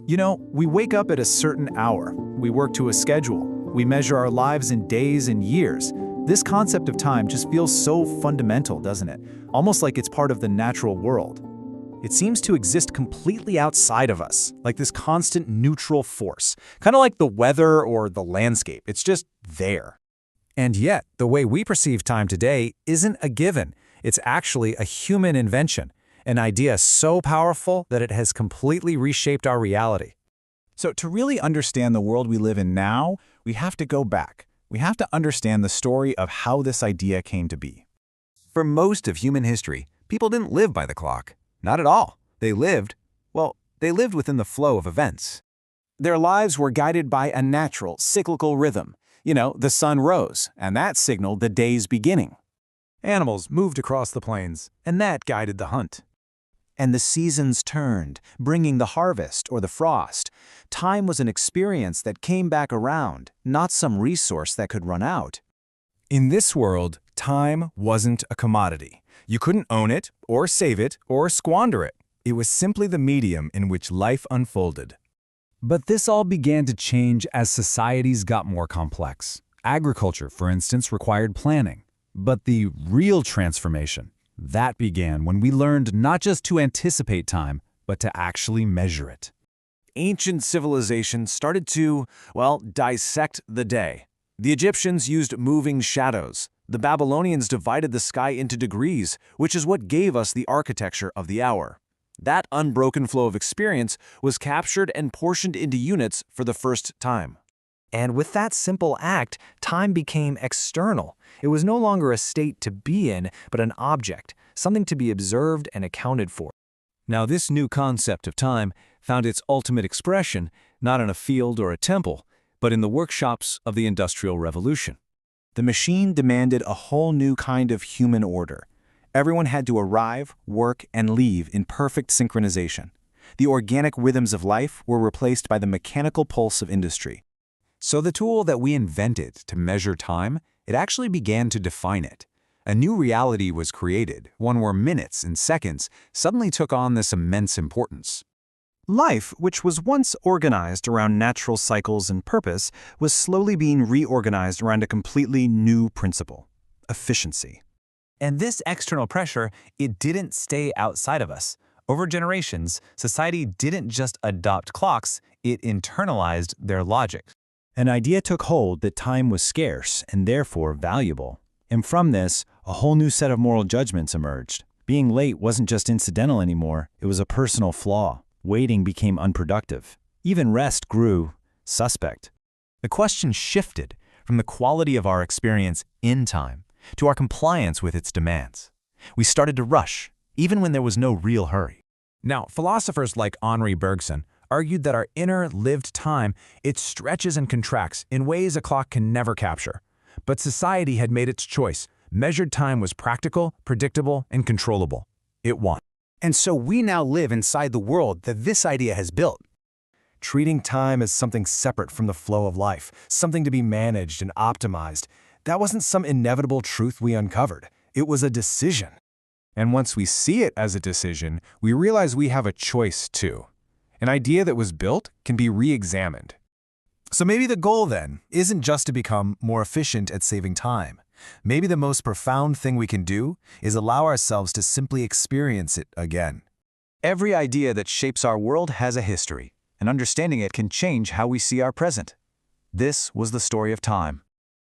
You know, we wake up at a certain hour, we work to a schedule, we measure our lives in days and years. This concept of time just feels so fundamental, doesn't it? Almost like it's part of the natural world. It seems to exist completely outside of us, like this constant neutral force, kind of like the weather or the landscape. It's just there. And yet, the way we perceive time today isn't a given. It's actually a human invention, an idea so powerful that it has completely reshaped our reality. So to really understand the world we live in now, we have to go back. We have to understand the story of how this idea came to be. For most of human history, people didn't live by the clock. Not at all. They lived within the flow of events. Their lives were guided by a natural, cyclical rhythm. You know, the sun rose, and that signaled the day's beginning. Animals moved across the plains, and that guided the hunt. And the seasons turned, bringing the harvest or the frost. Time was an experience that came back around, not some resource that could run out. In this world, time wasn't a commodity. You couldn't own it, or save it, or squander it. It was simply the medium in which life unfolded. But this all began to change as societies got more complex. Agriculture, for instance, required planning. But the real transformation, that began when we learned not just to anticipate time, but to actually measure it. Ancient civilizations started to, dissect the day. The Egyptians used moving shadows. The Babylonians divided the sky into degrees, which is what gave us the architecture of the hour. That unbroken flow of experience was captured and portioned into units for the first time. And with that simple act, time became external. It was no longer a state to be in, but an object, something to be observed and accounted for. Now, this new concept of time found its ultimate expression not in a field or a temple, but in the workshops of the Industrial Revolution. The machine demanded a whole new kind of human order. Everyone had to arrive, work, and leave in perfect synchronization. The organic rhythms of life were replaced by the mechanical pulse of industry. So the tool that we invented to measure time, it actually began to define it. A new reality was created, one where minutes and seconds suddenly took on this immense importance. Life, which was once organized around natural cycles and purpose, was slowly being reorganized around a completely new principle: efficiency. And this external pressure, it didn't stay outside of us. Over generations, society didn't just adopt clocks, it internalized their logic. An idea took hold that time was scarce and therefore valuable. And from this, a whole new set of moral judgments emerged. Being late wasn't just incidental anymore, it was a personal flaw. Waiting became unproductive. Even rest grew suspect. The question shifted from the quality of our experience in time to our compliance with its demands. We started to rush, even when there was no real hurry. Now, philosophers like Henri Bergson argued that our inner lived time, it stretches and contracts in ways a clock can never capture. But society had made its choice. Measured time was practical, predictable, and controllable. It won. And so we now live inside the world that this idea has built. Treating time as something separate from the flow of life, something to be managed and optimized, that wasn't some inevitable truth we uncovered. It was a decision. And once we see it as a decision, we realize we have a choice too. An idea that was built can be re-examined. So maybe the goal then isn't just to become more efficient at saving time. Maybe the most profound thing we can do is allow ourselves to simply experience it again. Every idea that shapes our world has a history, and understanding it can change how we see our present. This was the story of time.